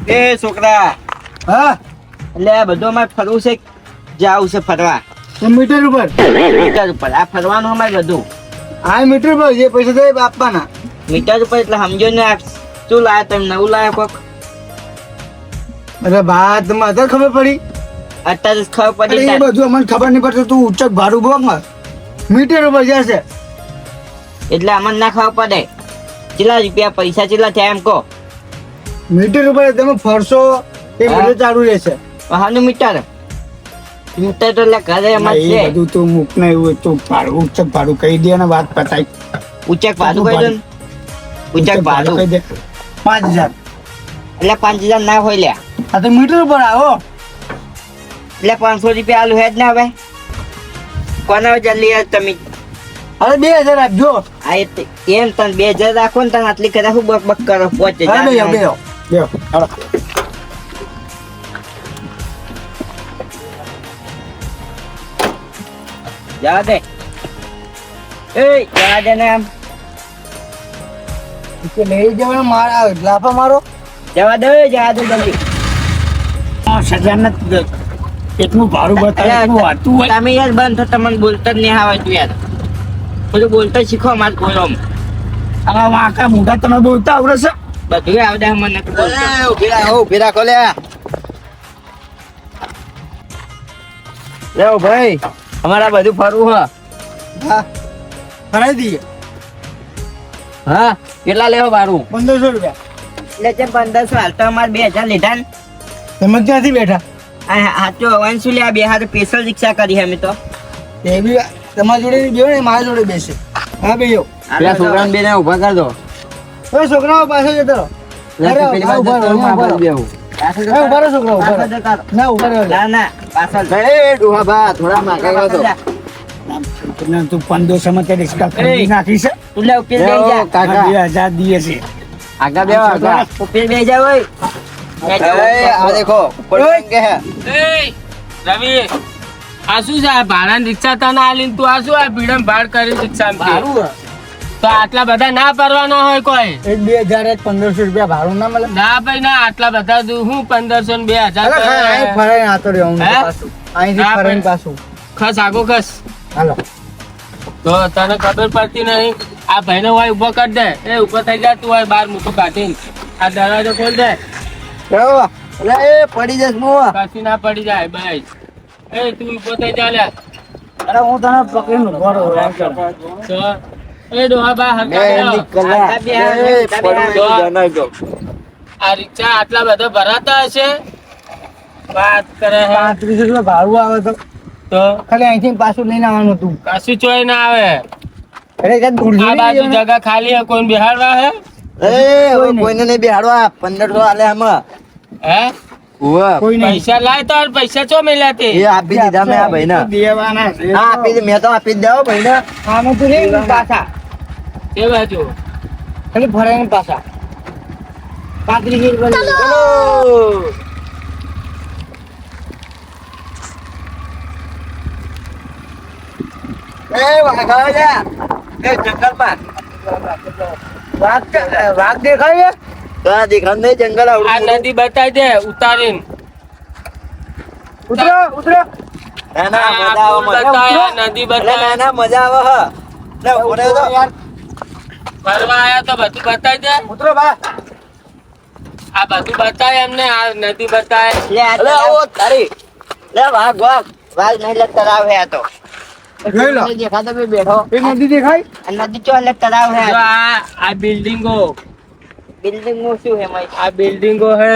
એ છોકરા, હા એટલે આ બધું અમારે ફરવું છે, જાવું છે ફરવા મીટર ઉપર. મીટર ઉપર. આ ફરવાનું અમારે બધું હા મીટર ઉપર જે પૈસા થાય આપવાના. મીટર ઉપર એટલે સમજો ને. આ શું લાયા તમે? નવું લાયા કોક? અરે બા તમને અત્યારે ખબર પડી? અત્યારે જ ખબર અરે પડી. એ બધું અમને ખબર નહીં પડતું. તું ઉચ્ચક ભાડું બોક મીટર ઉપર જશે એટલે અમને ના ખબર પડે કેટલા રૂપિયા પૈસા કેટલા થયા એમ કહો. મીટર ઉપર તમે ફરશો એ બધું ચાલુ રહેશે. હાનું મીટર? મીટર તો એટલે ઘરે એમાં એ છે. બધું તું મૂક ને એવું તું ભાડું ઉચ્ચક ભાડું કહી દે ને વાત પતાય. ઉચક ભાડું કહી દો ને. ઉચક ભાડું કહી દે 5000. એટલે 5000 ના હોય લ્યા. આ તો મીટર ઉપર આવો. એટલે 500 રૂપિયા આલુ હે જ ના હવે. કોના જલ્દી યાર તમે? અરે 2000 આપજો. આ એમ તને 2000 રાખો ને તને આટલી કદાચ હું બક બક કરો 5000. હા બેહો બેહો બેહો. હાલો. જવા દે. એ જવા દે ને આમ. કે લઈ જવાનો મારા લાફા મારો. જવા દે જલ્દી. સજા નથી એટલું ભાડું બતાવે એટલું વાતું હોય. તમે યાર બંધ થતા મને બોલતા જ નહીં આવડતું યાર. બધું બોલતા શીખો મારે બોલો. આ વાંકા મોઢા તમે બોલતા આવડે છે? બધું આવડે મને નથી બોલતા. ઉભી રાખો લે. લેવો ભાઈ, અમારા બધું ફરવું હ. હા કરાવી દઈએ. હા કેટલા લેવો ભાડું? 1500 રૂપિયા. એટલે છે 1500 હાલ તો અમારે 2000 લીધા ને. તમે ક્યાંથી બેઠા? હાચો વંશુ લે. 2 હાથ સ્પેશિયલ રિક્ષા કરી અમે તો. એ બી તમારી જોડે બેહો ને મારા જોડે બેસે. હા બેહો. પેલા છોકરાને બેને ઊભા કર દો. ઓય છોકરાઓ પાસે જતો રહો. અરે ઉભા રહો, ઉભા રહો. ઉભા રહો છોકરાઓ, ઉભા રહો. ના ઉભા રહો. ના ના પાછળ. થોડા માગા દો. તું 1500 માં તે રિક્ષા ખરીદી નાખી છે? તું લે ઉપર બેહી જા. 2000 દીએ છે. આગા બેહો આગા. ઉપર બેહી જા ઓય. આ દેખો ઉપર કે હે. રવિ આ શું છે? આ ભાડાની રિક્ષા તને આલીને તું આ શું આ ભીડમ ભાડ કરી રિક્ષા તો આટલા બધા ના પરવાના હોય કોઈ? 2000 1500 રૂપિયા ભાડું ના મળે? ના ભાઈ ના, આટલા બધા હું 1500 ને 2000 ફરાઈ આતો રહ્યો હું પાછું. અહીંથી ફરાઈને પાછું. ખસ આગો ખસ. હાલો. તો તને ખબર પડતી નહીં. આ ભાઈને હોય ઉભો કરી દે. એ ઉભો થઈ જા તું હોય બાર મૂકું કાઢીને. આ દરવાજો ખોલ દે. પડી જશ મોવા. કશી ના પડી જાય ભાઈ. એ તું ઉભો થઈ જા લે. અરે હું તને પકડીને ઉભો રહું. તો એ ડોહા બા હરકા આ રિક્ષા આટલા બધા ભરાતા હશે? વાત કરે હે. 35 રૂપિયા ભાડું આવે તો ખાલી અહીંથી પાછું લઈને આવવાનું હતું. કશું ચોય ના આવે. અરે કાંઈ દૂર આ બાજુ જગા ખાલી હે, કોઈ બિહાડવા હે? કોઈને નહીં બેહાડવા. 1500 આલે આમાં. હે કોઈ નહીં. પૈસા લાય તો પૈસા ચો મેલ્યા તે? આપી દીધા મેં આ ભાઈને. દેવાના છે. હા આપી દે. મેં તો આપી જ દેવો ભાઈને. આમાં તું રે પાછા એ બાજુ ખાલી ફરાઈને પાછા 35 રૂપિયા. ચલો. વાઘ જંગલમાં વાઘ દેખાય? દેખાય નહીં જંગલ. આ નદી બતાવી દે ઉતારીને. ઉતરો ઉતરો. આ પુલ બતાય, આ નદી બતાય. મજા આવે. ફરવા આયા તો બધું બતાવી દે. ઉતરો બા. આ બધું બતાય એમને. આ નદી બતાય. વાઘ નહીં લે તળાવ હે આ તો. જોઈ લો. દેખાતો બી બેઠો. એ નદી દેખાય? આ નદી ચો એટલે તળાવ હે. જો આ બિલ્ડિંગો, બિલ્ડિંગ નું શું હે મય? આ બિલ્ડિંગો હે.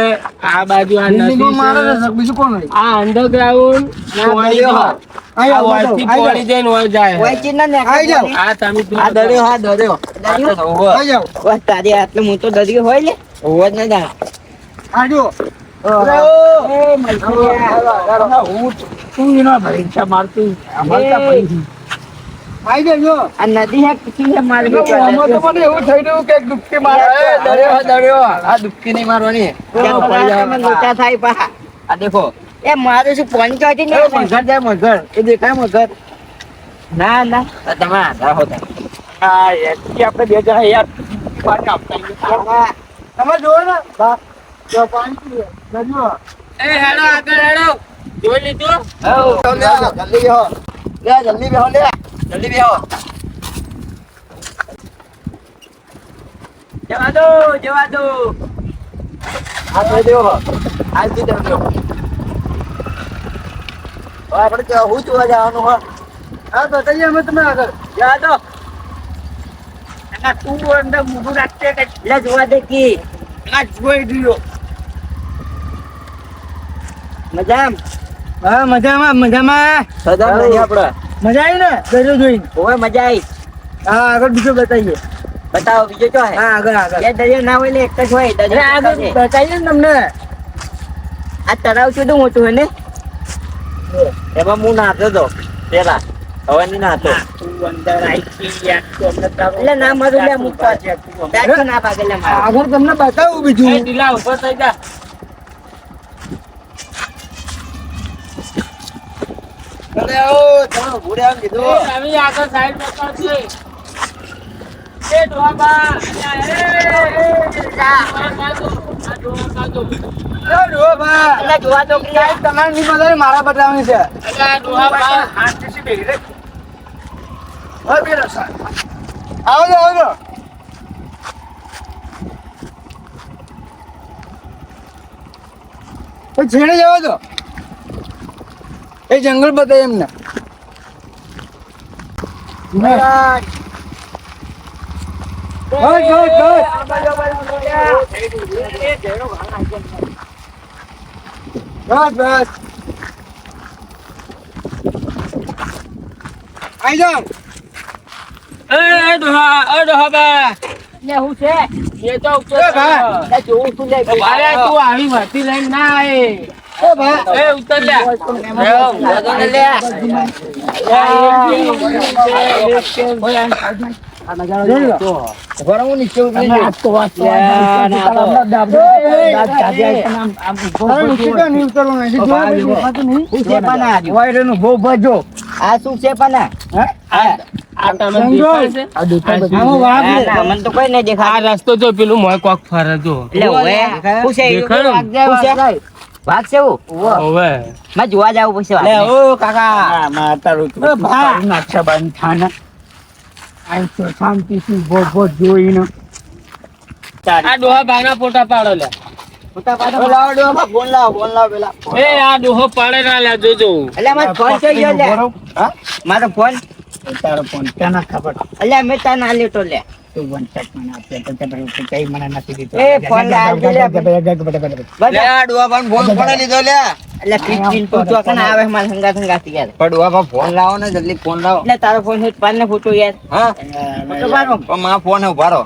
આ બાજુ આ નદી બિલ્ડિંગમાં મારે છે. છે, બીજું કોણ હોય? આ અંડરગ્રાઉન્ડ પોણી જો. આ વળથી પોણી જઈને વળ જાય. ઓય ચીના ને આઈ જાઓ. આ તમે આ દરિયો હા દરિયો. આઈ જાઓ. બસ તારી આટલું મોટો દરિયો હોય ને હોવો જ ન જા. આ જો. એ મલખિયા. તું એના પરીક્ષા મારતું અમારતા પડી. આઈ જાજો. આ નદી હે કિસી હે મારી આમાં તો મને એવું થઈ રહ્યું કે ડૂબકી મારે. દરિયો. આ ડૂબકી નહીં મારવાની. લોચા થાય પા. આ દેખો એ મારું શું પાણી ચાટી ને મગર જાય મગર. એ દેખાય મગર. ના ના તમે આધા હોતા. હા યાર આપણે બે જણા યાર પાછા આપતા. તમે જોવો ને બા જો પાણી પીએ જજો એ હેડો આગળ હેડો જોઈ લીધું જલ્દી બેહો લે જલ્દી બેહો લે જલ્દી બેહો જવા દો આ તો દેવો આ જ દેવો આપણે તો હું જોવા જવાનું હો હા તો કહીએ અમે તમે આગળ જા દો તું અંદર મૂકું રાખતે કે લે જોવા દે કી આ જોઈ દીયો મજામ હા મજામાં સદા નહીં આપણે મજા આવી ને દરિયો જોઈને ઓય મજા આવી હા આગળ બીજો બતાવીએ બતાવો બીજો તો હે હા આગળ એ દરિયો ના હોય ને એક જ હોય દરિયો આગળ બતાવીએ ને તમને આ તળાવ કેટલું મોટું હોય ને એમાં હું નાતો તો પેલા હવે નહીં નાતો એટલે ના મારું લે મૂકવા ત્યાંથી ના ભાગે લે મારું. આગળ તમને બતાવું બીજું એ ઢીલા ઉપર થઈ જા અરે ઓ તમે ભૂરે આમ કીધું આવી આગળ સાઈડ બતાવશે એ ડોબા એટલે જોવા તો કે તમારે ની મદદ મારા બતાવવાની છે આવજો છેડે જવા દો એ જંગલ બતાય એમને બસ આઈ જાઓ એ ડોહા એટલે હું છે એ તો ઉપર એ ભાઈ. એટલે જોઉં છું લે અરે તું આવી વર્તી લઈને ના આય એ ભાઈ એ ઉતર લે આ શું છે પણ આ તમને દેખાય છે? મને તો કોઈ નહીં દેખાય આ રસ્તો જો પેલું મોય કોક ફરે જો એટલે હવે શું છે દેખાયું? શું છે? વાઘ છે એવું હવે માં જોવા જાવ પછી વાઘને. ઓ કાકા નાક્ષા બંધ થાના શાંતિથી ભો જોઈને આ ડોહા બાના ફોટા પાડો લે ફોન લાવો પેલા એ આ ડોહો પાડે ના લે જોજો એટલે મારો ફોન થઈ ગયો લે મારો ફોન તારો ફોન ક્યાં ખબર એટલે મેં તને આ લેતો લે તું વંચક મને આપે તો કઈ મને નથી દીધો એ ફોન લાવ દે લે. બસ બસ. એટલે પીન તો ચોકન આવે મારા સંગા થી યાર ફોન લાવો ને જલ્દી ફોન લાવો એટલે તારો ફોન છે પાન ને ફોટો યાર હા ફોટો પાડો પણ માં ફોન ઉભારો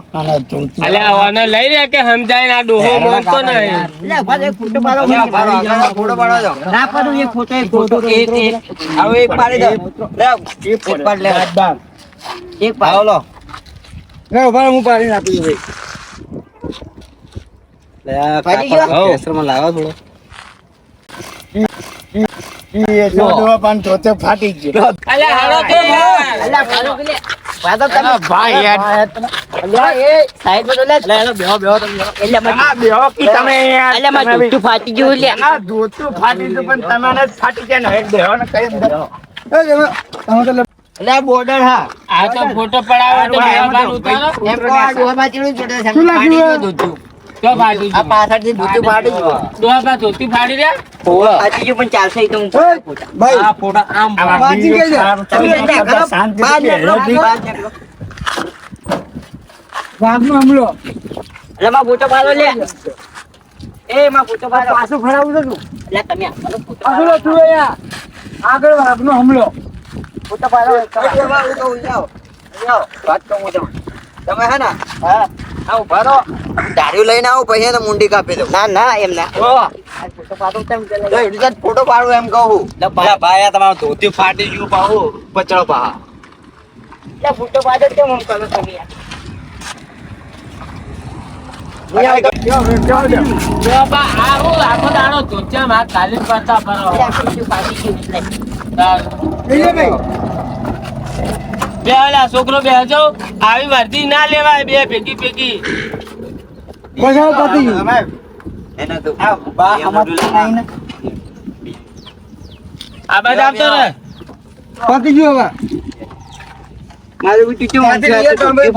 અલે આને લઈ રે કે સમજાય ના ડોહો મોકતો નહીં એટલે ભાઈ એક ફોટો પાડો ઉભારો આગળ ફોટો પાડો છો ના પાડું એક ફોટો એક આવો એક પાડી દો લે એક પાડ લે એક આવો પાડો લો હું પાડીને આપી દઉં લે આ પાડી કાપડ ગયો? કેસરમાં લાવો થોડો ફાટી ગયો અલે હાલો કે અલ્લા પાડો કે લે પાડો તમે ભાઈ અલ્લા એ સાઈડ પર લે લે બેહો તમે એટલે મત તમે એટલે મત તું ફાટી ગયું લે ધોતું ફાટી ગયું પણ તમને ફાટી ગયા ને એક બેહો ને કઈ અંદર એટલે આ બોર્ડર હા આ તો ફોટો પડાવે તો બે બાર ઉતારો એમ કો આ ડોહા ચીડું જોડે છે શું લાગ્યું? ફાટી ગયું દૂધું. તો ફાટી આ પાછળથી દૂધું ફાટી ગયું ડોહા પા ધોતી ફાડી રે ફાટી ગયું પણ ચાલશે ઈ તો હું ફોટા. ભાઈ આ ફોટા આમ વાંચી ગઈ છે. તમે એટલે કરો, શાંતિ બહાર નીકળો, બહાર નીકળો. વાઘનો હમલો એટલે માં ફોટો પાડો લે એ માં ફોટો પાડો પાછું ફરાવું છું એટલે તમે આ પાડો ફોટો આગળ તું અહીંયા આગળ વાઘનો હમલો ફોટો પાડો વાત કહું હું તમે હે ને હા આ ઉભારો દારૂ લઈને આવો પછી એને મુંડી કાપી દો ના ના એમ ના આ ફોટો પાડો તમે તો પેલા એની સાથે ફોટો પાડું એમ કહું લે ભાઈ. લે ભાઈ આ તમારું ધોતી ફાટી ગયું પાહુ પચળો પા એટલે ફોટો પાડો કેમ આમ કરો તમે યાર? ડોહા પા આ હું આખો દાડો ધોતિયા માં કાલી પડતા એટલે ફરો આ ફોટો પાડી ગયું એટલે. બે ઓલા છોકરો બેહજો આવી વર્દી ના લેવાય બે ભેગી ભેગી એને તો આ બા હમત નહીં ને આ બધા આવતો રહે. પતી ગયું હવે મારું બી ટીચું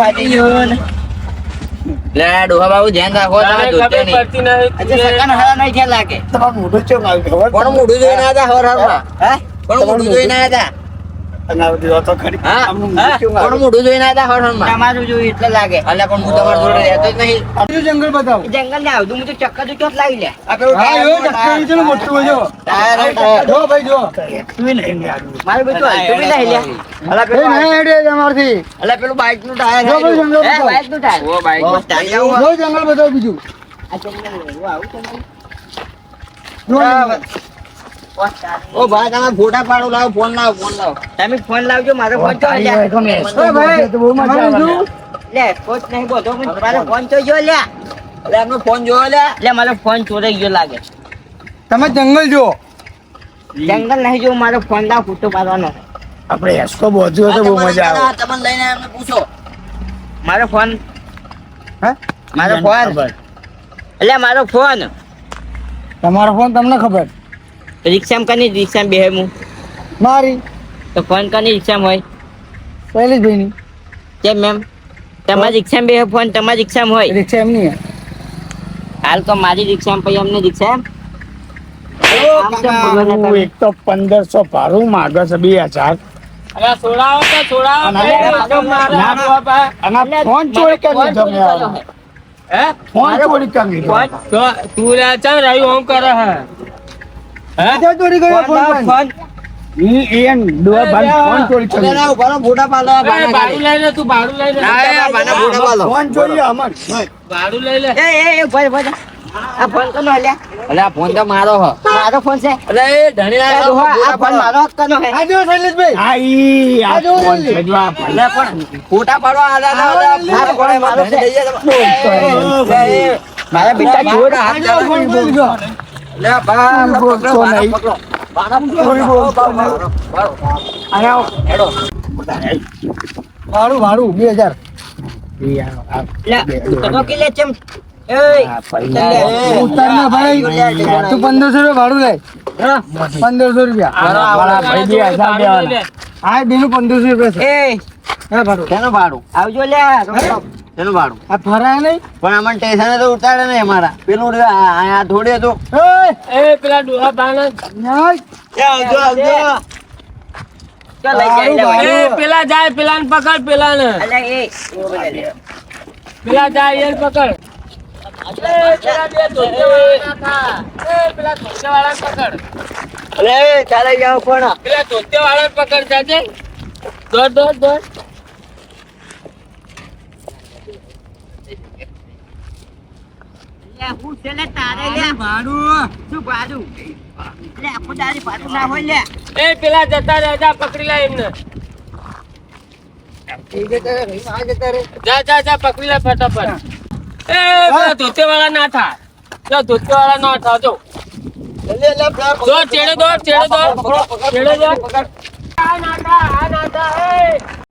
ફાટી ગયો ને લે ડોહા બાબુ ધ્યાન રાખો તમે તારે જોતે ખબર નહીં પડતી નહીં. આજે સકાન હારા નહીં થયા લાગે તમારું મોઢું ચેમ આવ્યું ખબર કોણ મોઢું જોઈને આવ્યા હતા હર હરમાં હે કોણ મોઢું જોઈને આવ્યા હતા અને આ બધી વાતો ખરી હા આમનું મોઢું કેમ કોણ આવ્યું? મોઢું જોઈને આવ્યા હતા હર હરમાં તમારું જોયું એટલે લાગે અલ્યા પણ હું તમારા જોડે રહેતો જ નહીં બીજું જંગલ બતાવો જંગલ ને આવતું હું તો ચક્કર તો ચોટ લાવી લે હા એ ચક્કર છે ને મોટું હોય જો જો ભાઈ જો તું નહીં યાર મારું બેટું હલતું બી નહીં લે અલા એ પેલું નહીં હેડે તમારથી અલા પેલું બાઈક નું ટાયર જો ભાઈ જંગલ બતાવો. બાઈક નું ટાયર ઓ બાઈક નું ટાયર જો જંગલ બતાવો બીજું આ જંગલ એવું આવું જંગલ જો ઓ ભાઈ તમે ફોટા પાડો લાવો ફોન લાવો તમે ફોન લાવજો મારો ફોન તો લે એ ભાઈ તો બહુ મજા આવે લે કોચ નહીં બોલો મારો ફોન તો જો લે એટલે એમનો ફોન જોયો લે એટલે મારો ફોન ચોરાઈ ગયો લાગે તમે જંગલ જો જંગલ નહીં જો મારો ફોન લાવ ફોટો પાડવાનો આપણે એસ્કો બોધ્યો તો બહુ મજા આવે તમને લઈને એમને પૂછો મારો ફોન હે મારો ફોન એટલે મારો ફોન તમારો ફોન તમને ખબર રિક્ષામાં કની રિક્ષામાં બેહે હું મારી તો ફોન કની રિક્ષામાં હોય શૈલેષભાઈ ની કેમ મેમ તમારી રિક્ષામાં બેહે ફોન તમારી રિક્ષામાં હોય રિક્ષા એમની હાલ તો મારી રિક્ષામાં પછી અમને રિક્ષા એમ એક તો 1500 ભાડું માગે છે 2000 અરે છોડાવો તો છોડાવો. અને ભાઈ, મારો મારો ના, બાપા. અને ફોન ચોરી કરી લીધો મેં આ. હે? ફોન ચોરી કરી લીધો ફોન તો તું લે ચાલ રહ્યું ઓમ કરે હે. હે? ક્યાં ચોરી કર્યો ફોન ફોન ઈ એન ડોર બંધ ફોન ચોરી કરી લીધો. ફોટા પાડો એ, ભાડું લઈ લે તું ભાડું લઈ લે. ફોન ચોરી અમર ભાડું લઈ લે. એ ભાઈ ભાઈ આ ફોન કોનો હે લ્યા અલે આ ફોન તો મારો હ મારો ફોન છે અલે એ ધણી આ ફોન મારો જ કનો હે આ જો શૈલેષભાઈ આ ઈ આ ફોન છે જો આ અલે પણ ફોટા પાડવા આલા મારો ફોન મારો છે મારા બેટા જોડ હાથ આ ફોન બોલ જો લે બા બોલતો નહીં. કોઈ બોલતો નહીં. અરે આવો. હેડો ભાડું 2000 લે કનો કે લે ચમ એ ઉતાર ના ભાઈ તું 1500 રૂપિયા ભાડું લે 1500 રૂપિયા ભાડા ભાઈ 2000 ભાડું લઈ લે. દેવાના હા બેનું 1500 રૂપિયા છે એ હા ભાડું કેનો ભાડું આવજો લે એનું ભાડું આ ફરાય નહીં પણ આમાં સ્ટેશને તો ઉતારે નહીં અમારા પેલું આ થોડી હતું એ પેલા ડોહા બાના. આવજો ચાલ લઈ જાય એ પેલા જાય પેલા ને પકડ પેલા ને અલે એ પેલા જાય એને પકડ. એ પેલા બે ધોતિયાવાળા ના થા. એ પેલા ધોતિયાવાળાને પકડ. અલે ચાલે જાવ કોણ પેલા ધોતિયાવાળાને પકડ જાજે. દોડ. હું છે લે તારે લે ભાડું શું ભાડું લે આખું તારી ભાડું ના હોય લે એ પેલા જતા રહે જા પકડી લે એમને. જા પકડી લે ફટાફટ. એ પેલા ધોતિયાવાળા ના થા. જો ધોતિયાવાળા ના થા જો. ચેડે દોડ. આ ના થા, એ